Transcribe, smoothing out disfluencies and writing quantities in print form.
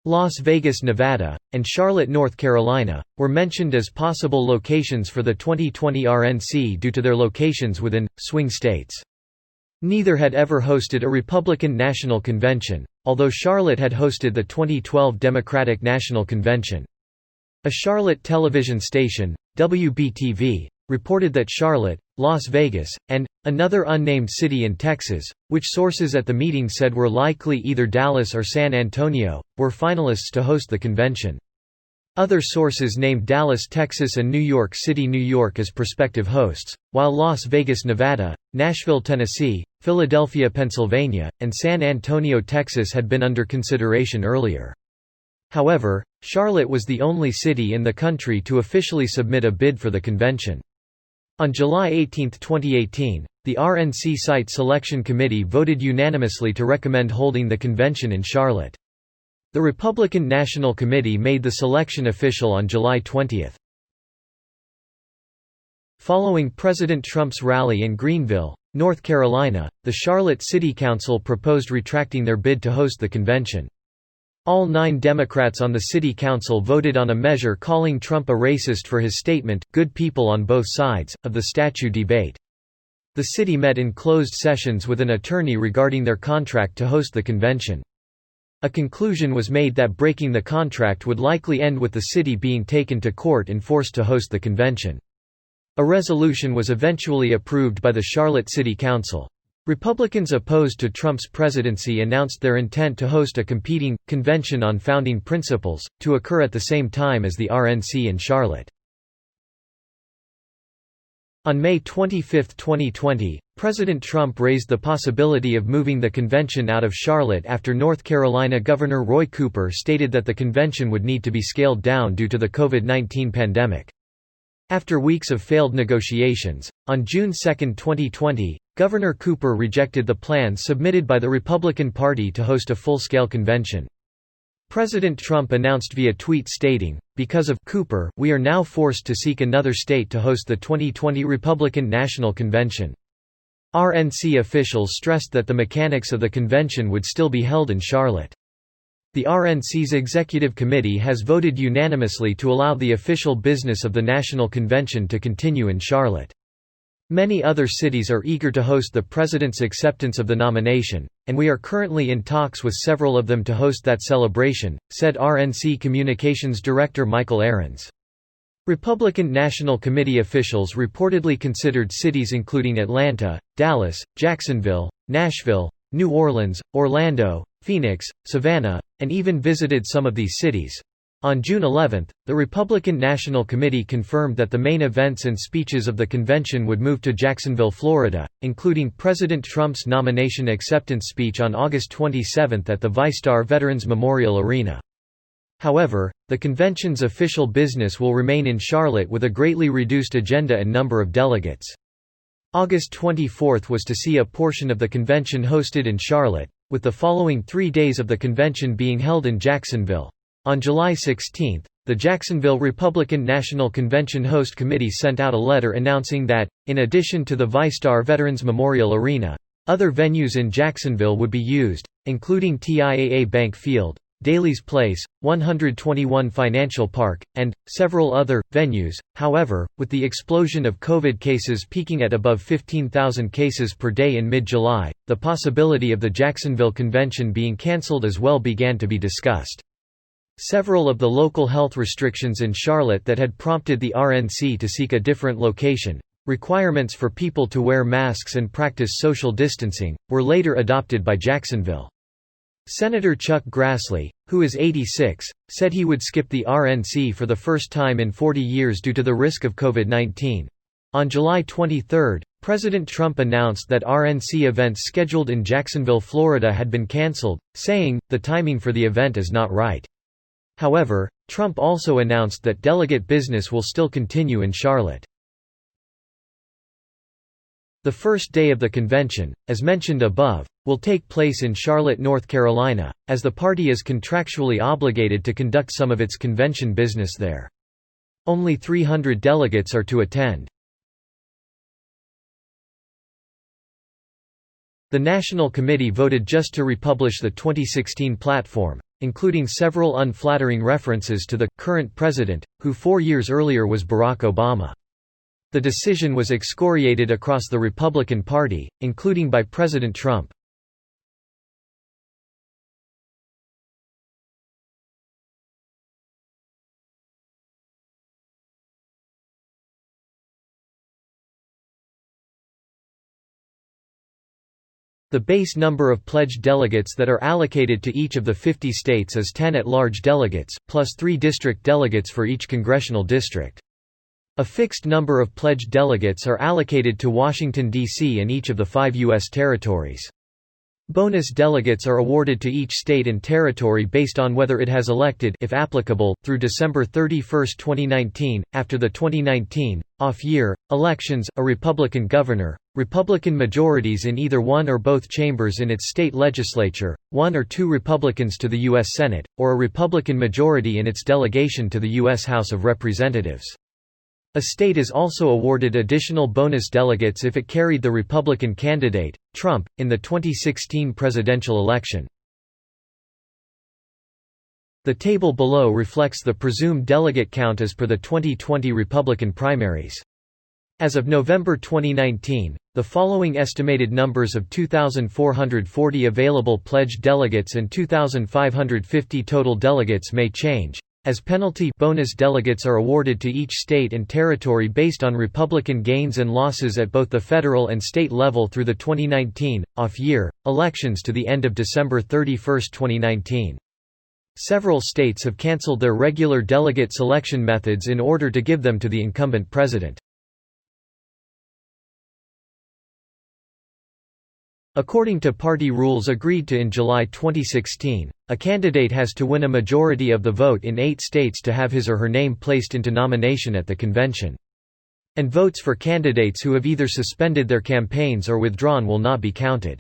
Las Vegas, Nevada, and Charlotte, North Carolina, were mentioned as possible locations for the 2020 RNC due to their locations within swing states. Neither had ever hosted a Republican National Convention, although Charlotte had hosted the 2012 Democratic National Convention. A Charlotte television station, WBTV, reported that Charlotte, Las Vegas, and another unnamed city in Texas, which sources at the meeting said were likely either Dallas or San Antonio, were finalists to host the convention. Other sources named Dallas, Texas and New York City, New York as prospective hosts, while Las Vegas, Nevada, Nashville, Tennessee, Philadelphia, Pennsylvania, and San Antonio, Texas had been under consideration earlier. However, Charlotte was the only city in the country to officially submit a bid for the convention. On July 18, 2018, the RNC Site Selection Committee voted unanimously to recommend holding the convention in Charlotte. The Republican National Committee made the selection official on July 20. Following President Trump's rally in Greenville, North Carolina, the Charlotte City Council proposed retracting their bid to host the convention. All 9 Democrats on the city council voted on a measure calling Trump a racist for his statement, "Good people on both sides," of the statue debate. The city met in closed sessions with an attorney regarding their contract to host the convention. A conclusion was made that breaking the contract would likely end with the city being taken to court and forced to host the convention. A resolution was eventually approved by the Charlotte City Council. Republicans opposed to Trump's presidency announced their intent to host a competing Convention on Founding Principles, to occur at the same time as the RNC in Charlotte. On May 25, 2020, President Trump raised the possibility of moving the convention out of Charlotte after North Carolina Governor Roy Cooper stated that the convention would need to be scaled down due to the COVID-19 pandemic. After weeks of failed negotiations, on June 2, 2020, Governor Cooper rejected the plan submitted by the Republican Party to host a full-scale convention. President Trump announced via tweet stating, "Because of Cooper, we are now forced to seek another state to host the 2020 Republican National Convention." RNC officials stressed that the mechanics of the convention would still be held in Charlotte. The RNC's executive committee has voted unanimously to allow the official business of the National Convention to continue in Charlotte. Many other cities are eager to host the president's acceptance of the nomination, and we are currently in talks with several of them to host that celebration, said RNC Communications Director Michael Ahrens. Republican National Committee officials reportedly considered cities including Atlanta, Dallas, Jacksonville, Nashville, New Orleans, Orlando, Phoenix, Savannah, and even visited some of these cities. On June 11, the Republican National Committee confirmed that the main events and speeches of the convention would move to Jacksonville, Florida, including President Trump's nomination acceptance speech on August 27 at the Vice Veterans Memorial Arena. However, the convention's official business will remain in Charlotte with a greatly reduced agenda and number of delegates. August 24 was to see a portion of the convention hosted in Charlotte, with the following 3 days of the convention being held in Jacksonville. On July 16, the Jacksonville Republican National Convention Host Committee sent out a letter announcing that, in addition to the Vice Veterans Memorial Arena, other venues in Jacksonville would be used, including TIAA Bank Field, Daly's Place, 121 Financial Park, and several other venues. However, with the explosion of COVID cases peaking at above 15,000 cases per day in mid-July, the possibility of the Jacksonville convention being cancelled as well began to be discussed. Several of the local health restrictions in Charlotte that had prompted the RNC to seek a different location, requirements for people to wear masks and practice social distancing, were later adopted by Jacksonville. Senator Chuck Grassley, who is 86, said he would skip the RNC for the first time in 40 years due to the risk of COVID-19. On July 23, President Trump announced that RNC events scheduled in Jacksonville, Florida had been canceled, saying, "The timing for the event is not right." However, Trump also announced that delegate business will still continue in Charlotte. The first day of the convention, as mentioned above, will take place in Charlotte, North Carolina, as the party is contractually obligated to conduct some of its convention business there. Only 300 delegates are to attend. The National Committee voted just to republish the 2016 platform, including several unflattering references to the current president, who 4 years earlier was Barack Obama. The decision was excoriated across the Republican Party, including by President Trump. The base number of pledged delegates that are allocated to each of the 50 states is 10 at-large delegates, plus 3 district delegates for each congressional district. A fixed number of pledged delegates are allocated to Washington, D.C. and each of the 5 U.S. territories. Bonus delegates are awarded to each state and territory based on whether it has elected, if applicable, through December 31, 2019, after the 2019 off-year elections, a Republican governor, Republican majorities in either one or both chambers in its state legislature, 1 or 2 Republicans to the U.S. Senate, or a Republican majority in its delegation to the U.S. House of Representatives. A state is also awarded additional bonus delegates if it carried the Republican candidate, Trump, in the 2016 presidential election. The table below reflects the presumed delegate count as per the 2020 Republican primaries. As of November 2019, the following estimated numbers of 2,440 available pledged delegates and 2,550 total delegates may change. As penalty, bonus delegates are awarded to each state and territory based on Republican gains and losses at both the federal and state level through the 2019 off-year elections to the end of December 31, 2019. Several states have canceled their regular delegate selection methods in order to give them to the incumbent president. According to party rules agreed to in July 2016, a candidate has to win a majority of the vote in 8 states to have his or her name placed into nomination at the convention. And votes for candidates who have either suspended their campaigns or withdrawn will not be counted.